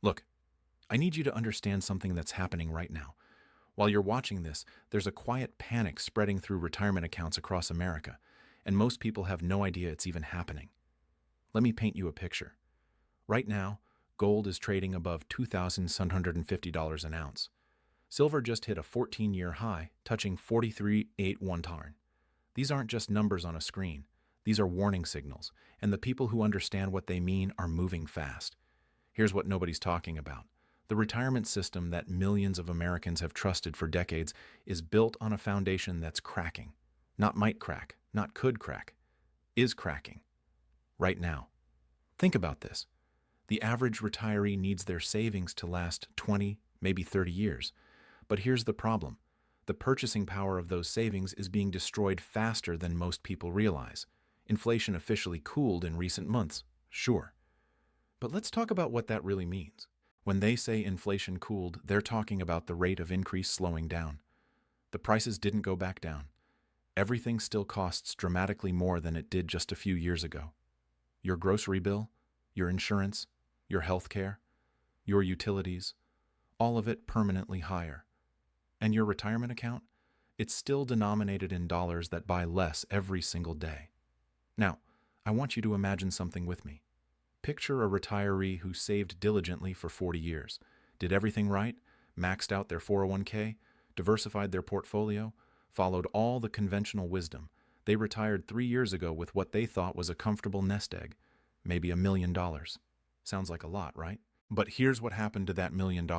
Look, I need you to understand something that's happening right now. While you're watching this, there's a quiet panic spreading through retirement accounts across America, and most people have no idea it's even happening. Let me paint you a picture. Right now, gold is trading above $2,750 an ounce. Silver just hit a 14-year high, touching 43.81 tarn. These aren't just numbers on a screen. These are warning signals, and the people who understand what they mean are moving fast. Here's what nobody's talking about. The retirement system that millions of Americans have trusted for decades is built on a foundation that's cracking. Not might crack, not could crack, is cracking. Right now. Think about this. The average retiree needs their savings to last 20, maybe 30 years. But here's the problem. The purchasing power of those savings is being destroyed faster than most people realize. Inflation officially cooled in recent months, sure. But let's talk about what that really means. When they say inflation cooled, they're talking about the rate of increase slowing down. The prices didn't go back down. Everything still costs dramatically more than it did just a few years ago. Your grocery bill, your insurance, your health care, your utilities, all of it permanently higher. And your retirement account? It's still denominated in dollars that buy less every single day. Now, I want you to imagine something with me. Picture a retiree who saved diligently for 40 years, did everything right, maxed out their 401k, diversified their portfolio, followed all the conventional wisdom. They retired 3 years ago with what they thought was a comfortable nest egg, maybe $1 million. Sounds like a lot, right? But here's what happened to that $1 million.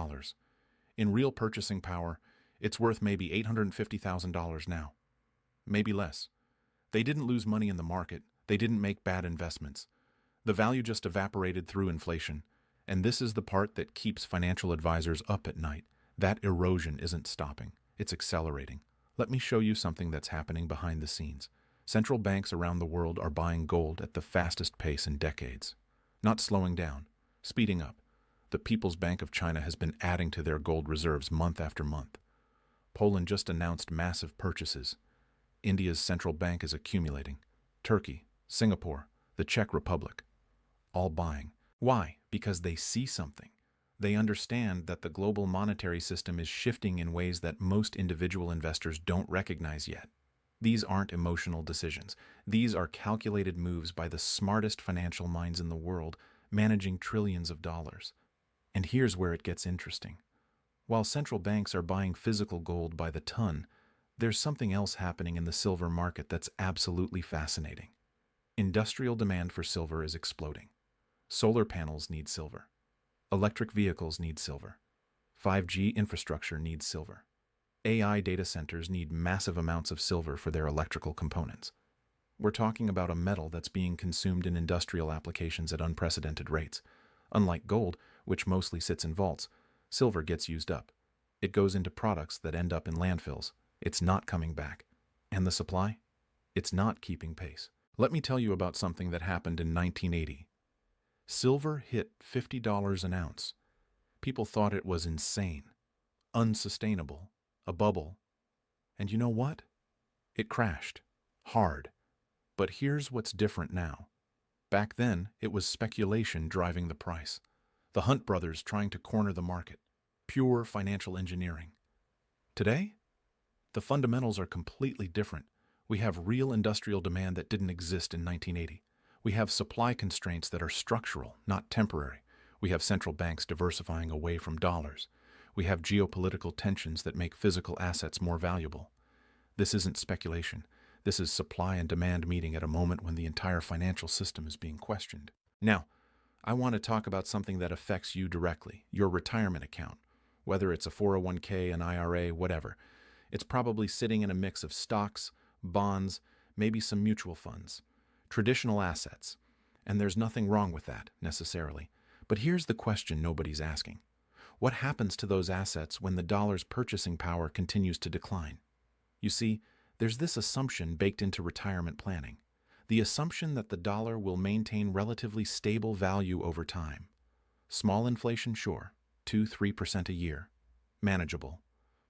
In real purchasing power, it's worth maybe $850,000 now. Maybe less. They didn't lose money in the market. They didn't make bad investments. The value just evaporated through inflation. And this is the part that keeps financial advisors up at night. That erosion isn't stopping. It's accelerating. Let me show you something that's happening behind the scenes. Central banks around the world are buying gold at the fastest pace in decades. Not slowing down, speeding up. The People's Bank of China has been adding to their gold reserves month after month. Poland just announced massive purchases. India's central bank is accumulating. Turkey, Singapore, the Czech Republic, all buying. Why? Because they see something. They understand that the global monetary system is shifting in ways that most individual investors don't recognize yet. These aren't emotional decisions. These are calculated moves by the smartest financial minds in the world, managing trillions of dollars. And here's where it gets interesting. While central banks are buying physical gold by the ton, there's something else happening in the silver market that's absolutely fascinating. Industrial demand for silver is exploding. Solar panels need silver. Electric vehicles need silver. 5G infrastructure needs silver. AI data centers need massive amounts of silver for their electrical components. We're talking about a metal that's being consumed in industrial applications at unprecedented rates. Unlike gold, which mostly sits in vaults, silver gets used up. It goes into products that end up in landfills. It's not coming back. And the supply? It's not keeping pace. Let me tell you about something that happened in 1980. Silver hit $50 an ounce. People thought it was insane, unsustainable, a bubble. And you know what? It crashed. Hard. But here's what's different now. Back then, it was speculation driving the price. The Hunt brothers trying to corner the market. Pure financial engineering. Today, the fundamentals are completely different. We have real industrial demand that didn't exist in 1980. We have supply constraints that are structural, not temporary. We have central banks diversifying away from dollars. We have geopolitical tensions that make physical assets more valuable. This isn't speculation. This is supply and demand meeting at a moment when the entire financial system is being questioned. Now, I want to talk about something that affects you directly, your retirement account. Whether it's a 401k, an IRA, whatever. It's probably sitting in a mix of stocks, bonds, maybe some mutual funds. Traditional assets. And there's nothing wrong with that, necessarily. But here's the question nobody's asking. What happens to those assets when the dollar's purchasing power continues to decline? You see, there's this assumption baked into retirement planning. The assumption that the dollar will maintain relatively stable value over time. Small inflation, sure, 2-3% a year. Manageable.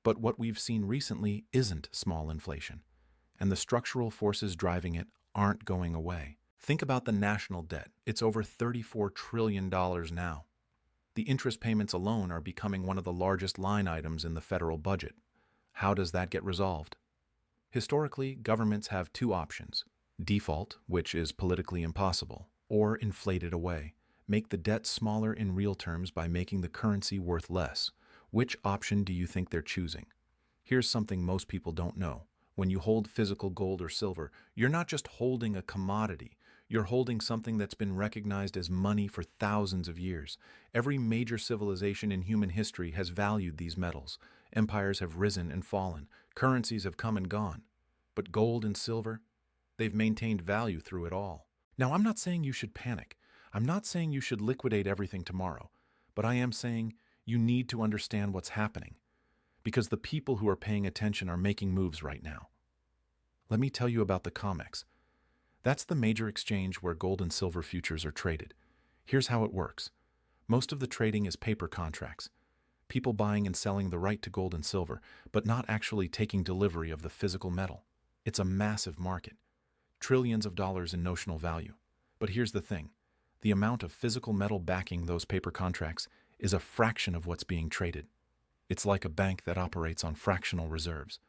But what we've seen recently isn't small inflation. And the structural forces driving it aren't going away. Think about the national debt. It's over $34 trillion now. The interest payments alone are becoming one of the largest line items in the federal budget. How does that get resolved? Historically, governments have two options: default, which is politically impossible, or inflate it away. Make the debt smaller in real terms by making the currency worth less. Which option do you think they're choosing? Here's something most people don't know. When you hold physical gold or silver, you're not just holding a commodity. You're holding something that's been recognized as money for thousands of years. Every major civilization in human history has valued these metals. Empires have risen and fallen. Currencies have come and gone. But gold and silver, they've maintained value through it all. Now, I'm not saying you should panic. I'm not saying you should liquidate everything tomorrow. But I am saying you need to understand what's happening, because the people who are paying attention are making moves right now. Let me tell you about the COMEX. That's the major exchange where gold and silver futures are traded. Here's how it works. Most of the trading is paper contracts. People buying and selling the right to gold and silver, but not actually taking delivery of the physical metal. It's a massive market. Trillions of dollars in notional value. But here's the thing. The amount of physical metal backing those paper contracts is a fraction of what's being traded. It's like a bank that operates on fractional reserves.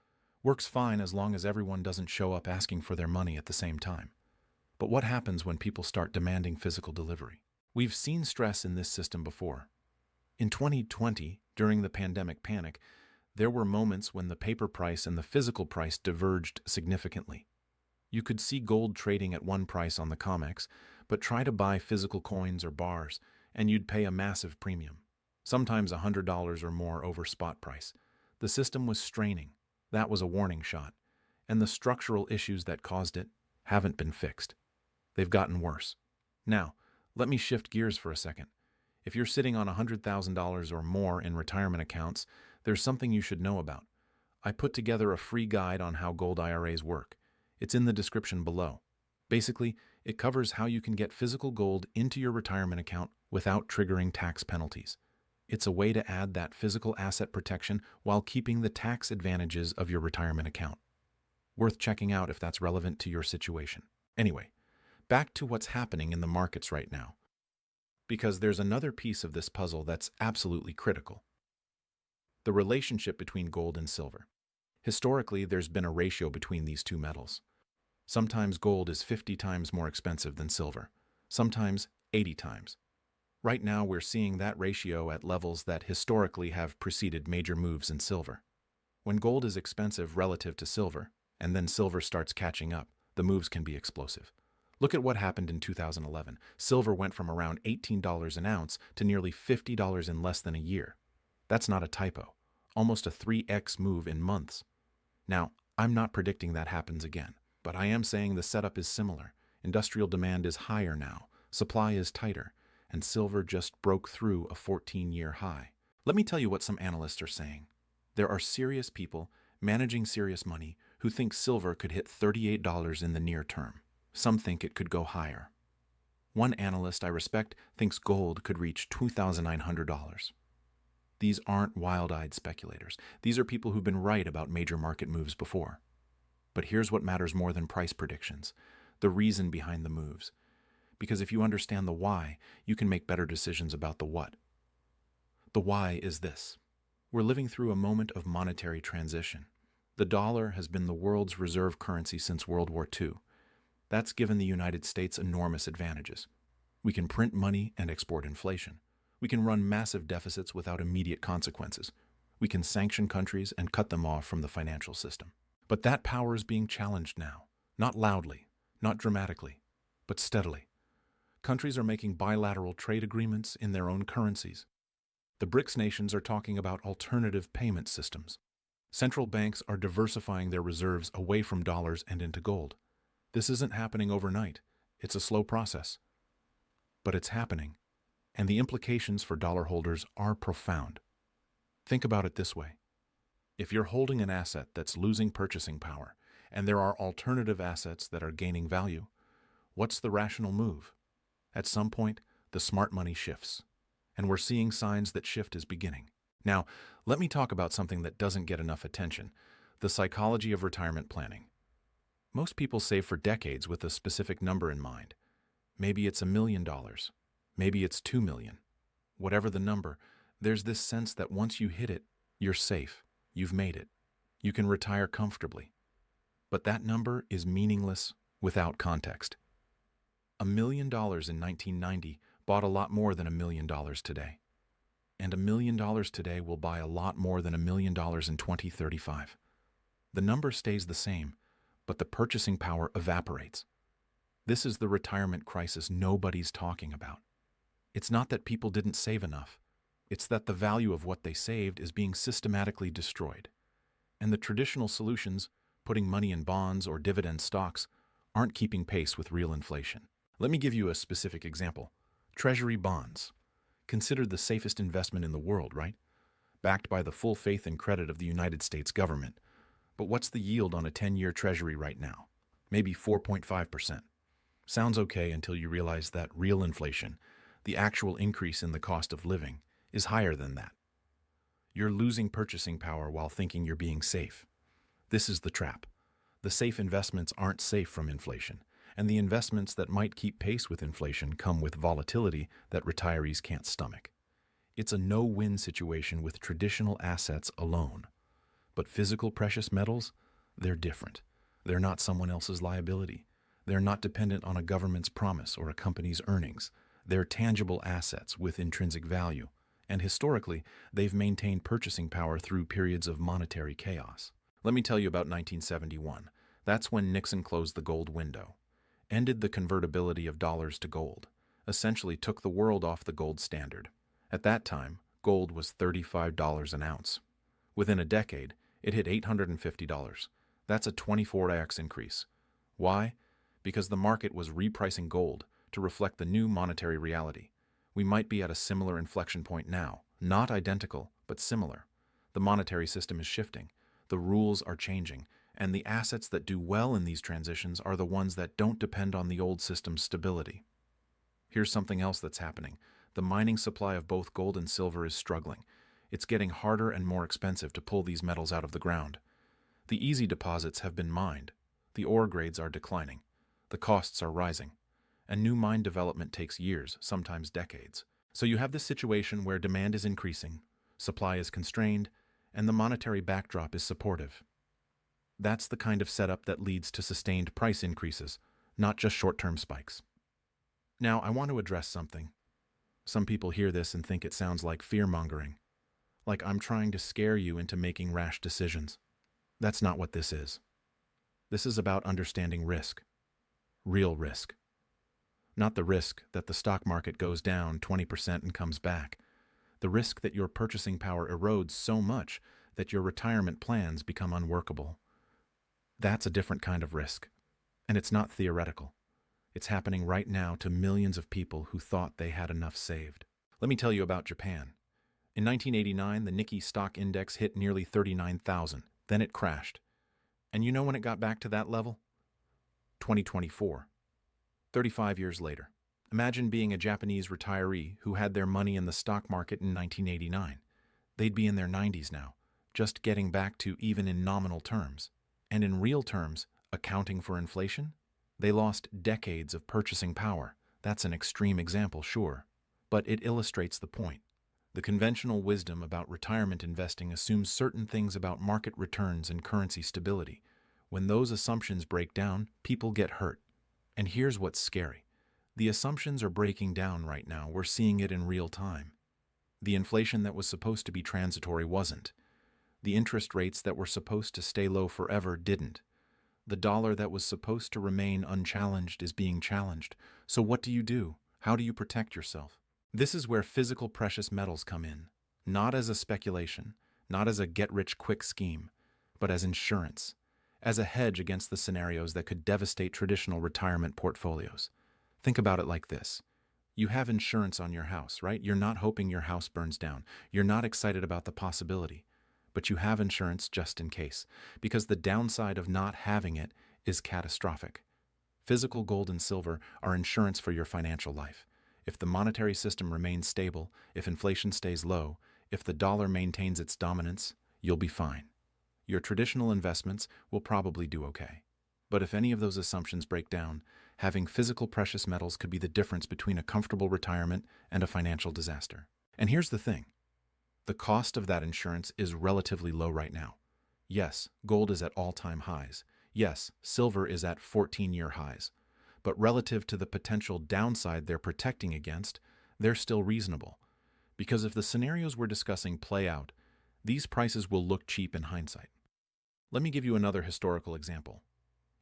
Works fine as long as everyone doesn't show up asking for their money at the same time. But what happens when people start demanding physical delivery? We've seen stress in this system before. In 2020, during the pandemic panic, there were moments when the paper price and the physical price diverged significantly. You could see gold trading at one price on the COMEX, but try to buy physical coins or bars, and you'd pay a massive premium, sometimes $100 or more over spot price. The system was straining. That was a warning shot. And the structural issues that caused it haven't been fixed. They've gotten worse. Now, let me shift gears for a second. If you're sitting on $100,000 or more in retirement accounts, there's something you should know about. I put together a free guide on how gold IRAs work. It's in the description below. Basically, it covers how you can get physical gold into your retirement account without triggering tax penalties. It's a way to add that physical asset protection while keeping the tax advantages of your retirement account. Worth checking out if that's relevant to your situation. Anyway, back to what's happening in the markets right now, because there's another piece of this puzzle that's absolutely critical: the relationship between gold and silver. Historically, there's been a ratio between these two metals. Sometimes gold is 50 times more expensive than silver, sometimes 80 times. Right now, we're seeing that ratio at levels that historically have preceded major moves in silver. When gold is expensive relative to silver, and then silver starts catching up, the moves can be explosive. Look at what happened in 2011. Silver went from around $18 an ounce to nearly $50 in less than a year. That's not a typo. Almost a 3x move in months. Now, I'm not predicting that happens again, but I am saying the setup is similar. Industrial demand is higher now, supply is tighter, and silver just broke through a 14-year high. Let me tell you what some analysts are saying. There are serious people managing serious money who think silver could hit $38 in the near term. Some think it could go higher. One analyst I respect thinks gold could reach $2,900. These aren't wild-eyed speculators. These are people who've been right about major market moves before. But here's what matters more than price predictions: the reason behind the moves. Because if you understand the why, you can make better decisions about the what. The why is this: we're living through a moment of monetary transition. The dollar has been the world's reserve currency since World War II. That's given the United States enormous advantages. We can print money and export inflation. We can run massive deficits without immediate consequences. We can sanction countries and cut them off from the financial system. But that power is being challenged now, not loudly, not dramatically, but steadily. Countries are making bilateral trade agreements in their own currencies. The BRICS nations are talking about alternative payment systems. Central banks are diversifying their reserves away from dollars and into gold. This isn't happening overnight. It's a slow process. But it's happening, and the implications for dollar holders are profound. Think about it this way. If you're holding an asset that's losing purchasing power, and there are alternative assets that are gaining value, what's the rational move? At some point, the smart money shifts, and we're seeing signs that shift is beginning. Now, let me talk about something that doesn't get enough attention: the psychology of retirement planning. Most people save for decades with a specific number in mind. Maybe it's $1 million. Maybe it's $2 million. Whatever the number, there's this sense that once you hit it, you're safe. You've made it. You can retire comfortably. But that number is meaningless without context. $1 million in 1990 bought a lot more than $1 million today. And $1 million today will buy a lot more than $1 million in 2035. The number stays the same, but the purchasing power evaporates. This is the retirement crisis nobody's talking about. It's not that people didn't save enough. It's that the value of what they saved is being systematically destroyed. And the traditional solutions, putting money in bonds or dividend stocks, aren't keeping pace with real inflation. Let me give you a specific example. Treasury bonds. Considered the safest investment in the world, right? Backed by the full faith and credit of the United States government. But what's the yield on a 10-year treasury right now? Maybe 4.5%. Sounds okay until you realize that real inflation, the actual increase in the cost of living, is higher than that. You're losing purchasing power while thinking you're being safe. This is the trap. The safe investments aren't safe from inflation, and the investments that might keep pace with inflation come with volatility that retirees can't stomach. It's a no-win situation with traditional assets alone. But physical precious metals, they're different. They're not someone else's liability. They're not dependent on a government's promise or a company's earnings. They're tangible assets with intrinsic value, and historically, they've maintained purchasing power through periods of monetary chaos. Let me tell you about 1971. That's when Nixon closed the gold window, ended the convertibility of dollars to gold, essentially took the world off the gold standard. At that time, gold was $35 an ounce. Within a decade, it hit $850. That's a 24x increase. Why? Because the market was repricing gold to reflect the new monetary reality. We might be at a similar inflection point now, not identical, but similar. The monetary system is shifting, the rules are changing, and the assets that do well in these transitions are the ones that don't depend on the old system's stability. Here's something else that's happening. The mining supply of both gold and silver is struggling. It's getting harder and more expensive to pull these metals out of the ground. The easy deposits have been mined. The ore grades are declining. The costs are rising. And new mine development takes years, sometimes decades. So you have this situation where demand is increasing, supply is constrained, and the monetary backdrop is supportive. That's the kind of setup that leads to sustained price increases, not just short-term spikes. Now, I want to address something. Some people hear this and think it sounds like fear-mongering, like I'm trying to scare you into making rash decisions. That's not what this is. This is about understanding risk. Real risk. Not the risk that the stock market goes down 20% and comes back. The risk that your purchasing power erodes so much that your retirement plans become unworkable. That's a different kind of risk. And it's not theoretical. It's happening right now to millions of people who thought they had enough saved. Let me tell you about Japan. In 1989, the Nikkei stock index hit nearly 39,000. Then it crashed. And you know when it got back to that level? 2024. 35 years later. Imagine being a Japanese retiree who had their money in the stock market in 1989. They'd be in their 90s now, just getting back to even in nominal terms. And in real terms, accounting for inflation, they lost decades of purchasing power. That's an extreme example, sure, but it illustrates the point. The conventional wisdom about retirement investing assumes certain things about market returns and currency stability. When those assumptions break down, people get hurt. And here's what's scary. The assumptions are breaking down right now. We're seeing it in real time. The inflation that was supposed to be transitory wasn't. The interest rates that were supposed to stay low forever didn't. The dollar that was supposed to remain unchallenged is being challenged. So what do? How do you protect yourself? This is where physical precious metals come in. Not as a speculation, not as a get-rich-quick scheme, but as insurance. As a hedge against the scenarios that could devastate traditional retirement portfolios. Think about it like this. You have insurance on your house, right? You're not hoping your house burns down. You're not excited about the possibility. But you have insurance just in case, because the downside of not having it is catastrophic. Physical gold and silver are insurance for your financial life. If the monetary system remains stable, if inflation stays low, if the dollar maintains its dominance, you'll be fine. Your traditional investments will probably do okay. But if any of those assumptions break down, having physical precious metals could be the difference between a comfortable retirement and a financial disaster. And here's the thing. The cost of that insurance is relatively low right now. Yes, gold is at all-time highs. Yes, silver is at 14-year highs. But relative to the potential downside they're protecting against, they're still reasonable. Because if the scenarios we're discussing play out, these prices will look cheap in hindsight. Let me give you another historical example.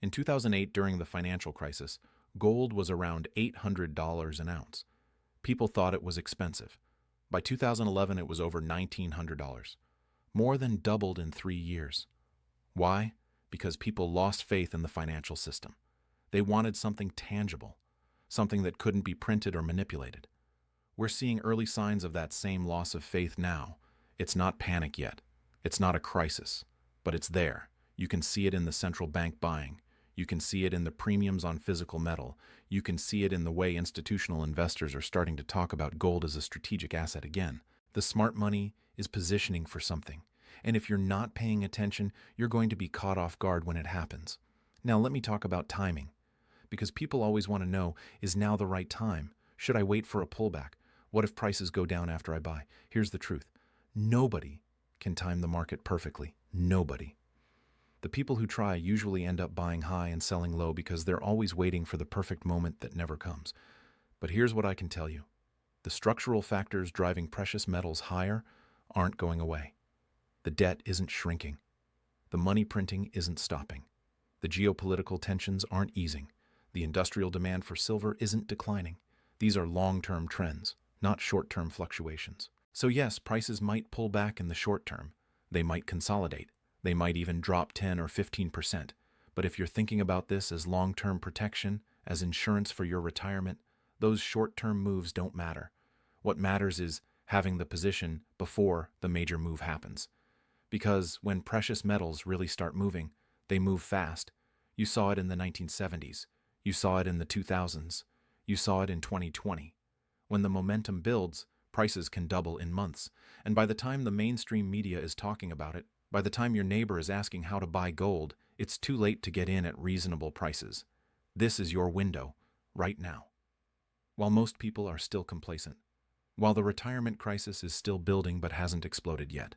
In 2008, during the financial crisis, gold was around $800 an ounce. People thought it was expensive. By 2011, it was over $1,900. More than doubled in 3 years. Why? Because people lost faith in the financial system. They wanted something tangible, something that couldn't be printed or manipulated. We're seeing early signs of that same loss of faith now. It's not panic yet. It's not a crisis, but it's there. You can see it in the central bank buying. You can see it in the premiums on physical metal. You can see it in the way institutional investors are starting to talk about gold as a strategic asset again. The smart money is positioning for something. And if you're not paying attention, you're going to be caught off guard when it happens. Now let me talk about timing. Because people always want to know, is now the right time? Should I wait for a pullback? What if prices go down after I buy? Here's the truth. Nobody can time the market perfectly. Nobody. The people who try usually end up buying high and selling low because they're always waiting for the perfect moment that never comes. But here's what I can tell you. The structural factors driving precious metals higher aren't going away. The debt isn't shrinking. The money printing isn't stopping. The geopolitical tensions aren't easing. The industrial demand for silver isn't declining. These are long-term trends, not short-term fluctuations. So yes, prices might pull back in the short term. They might consolidate. They might even drop 10 or 15%. But if you're thinking about this as long-term protection, as insurance for your retirement, those short-term moves don't matter. What matters is having the position before the major move happens. Because when precious metals really start moving, they move fast. You saw it in the 1970s. You saw it in the 2000s. You saw it in 2020. When the momentum builds, prices can double in months. And by the time the mainstream media is talking about it, by the time your neighbor is asking how to buy gold, it's too late to get in at reasonable prices. This is your window, right now. While most people are still complacent. While the retirement crisis is still building but hasn't exploded yet.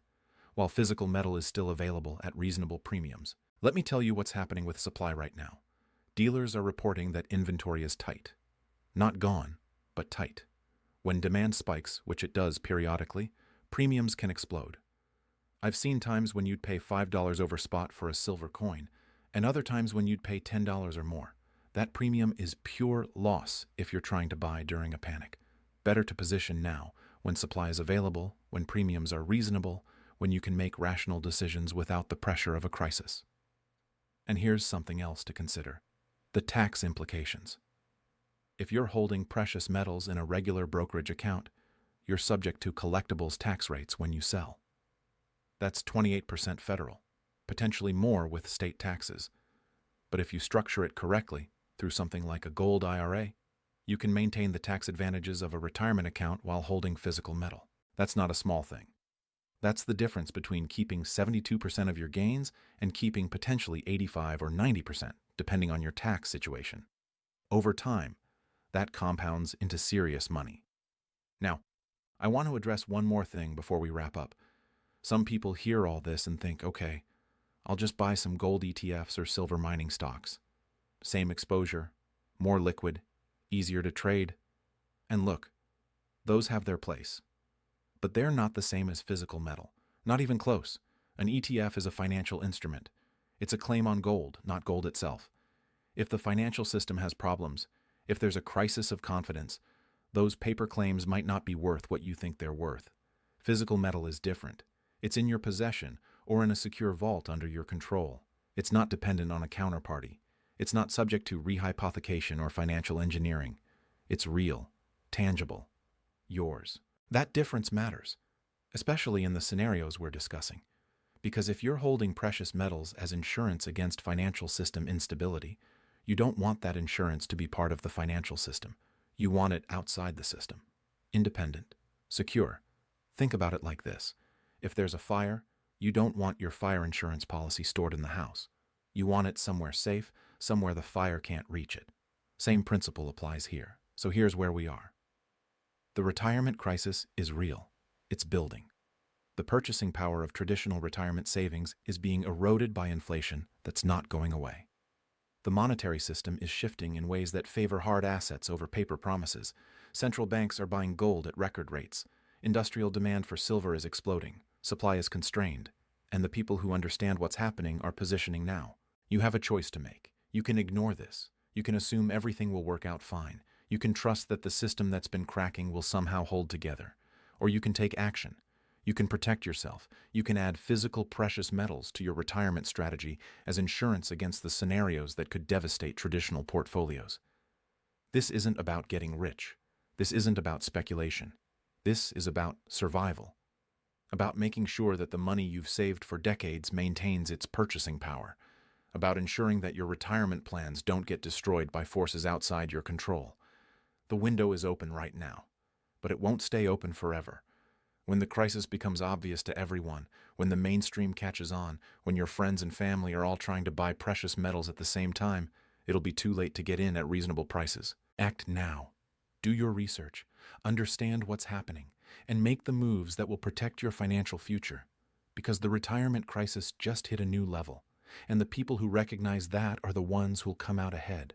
While physical metal is still available at reasonable premiums. Let me tell you what's happening with supply right now. Dealers are reporting that inventory is tight. Not gone, but tight. When demand spikes, which it does periodically, premiums can explode. I've seen times when you'd pay $5 over spot for a silver coin, and other times when you'd pay $10 or more. That premium is pure loss if you're trying to buy during a panic. Better to position now, when supply is available, when premiums are reasonable, when you can make rational decisions without the pressure of a crisis. And here's something else to consider. The tax implications. If you're holding precious metals in a regular brokerage account, you're subject to collectibles tax rates when you sell. That's 28% federal, potentially more with state taxes. But if you structure it correctly, through something like a gold IRA, you can maintain the tax advantages of a retirement account while holding physical metal. That's not a small thing. That's the difference between keeping 72% of your gains and keeping potentially 85 or 90%, depending on your tax situation. Over time, that compounds into serious money. Now, I want to address one more thing before we wrap up. Some people hear all this and think, okay, I'll just buy some gold ETFs or silver mining stocks. Same exposure, more liquid, easier to trade. And look, those have their place. But they're not the same as physical metal, not even close. An ETF is a financial instrument. It's a claim on gold, not gold itself. If the financial system has problems, if there's a crisis of confidence, those paper claims might not be worth what you think they're worth. Physical metal is different. It's in your possession or in a secure vault under your control. It's not dependent on a counterparty. It's not subject to rehypothecation or financial engineering. It's real, tangible, yours. That difference matters, especially in the scenarios we're discussing. Because if you're holding precious metals as insurance against financial system instability, you don't want that insurance to be part of the financial system. You want it outside the system. Independent. Secure. Think about it like this. If there's a fire, you don't want your fire insurance policy stored in the house. You want it somewhere safe, somewhere the fire can't reach it. Same principle applies here. So here's where we are. The retirement crisis is real. It's building. The purchasing power of traditional retirement savings is being eroded by inflation that's not going away. The monetary system is shifting in ways that favor hard assets over paper promises. Central banks are buying gold at record rates. Industrial demand for silver is exploding. Supply is constrained. And the people who understand what's happening are positioning now. You have a choice to make. You can ignore this. You can assume everything will work out fine. You can trust that the system that's been cracking will somehow hold together. Or you can take action. You can protect yourself. You can add physical precious metals to your retirement strategy as insurance against the scenarios that could devastate traditional portfolios. This isn't about getting rich. This isn't about speculation. This is about survival. About making sure that the money you've saved for decades maintains its purchasing power. About ensuring that your retirement plans don't get destroyed by forces outside your control. The window is open right now, but it won't stay open forever. When the crisis becomes obvious to everyone, when the mainstream catches on, when your friends and family are all trying to buy precious metals at the same time, it'll be too late to get in at reasonable prices. Act now. Do your research, understand what's happening, and make the moves that will protect your financial future. Because the retirement crisis just hit a new level, and the people who recognize that are the ones who'll come out ahead.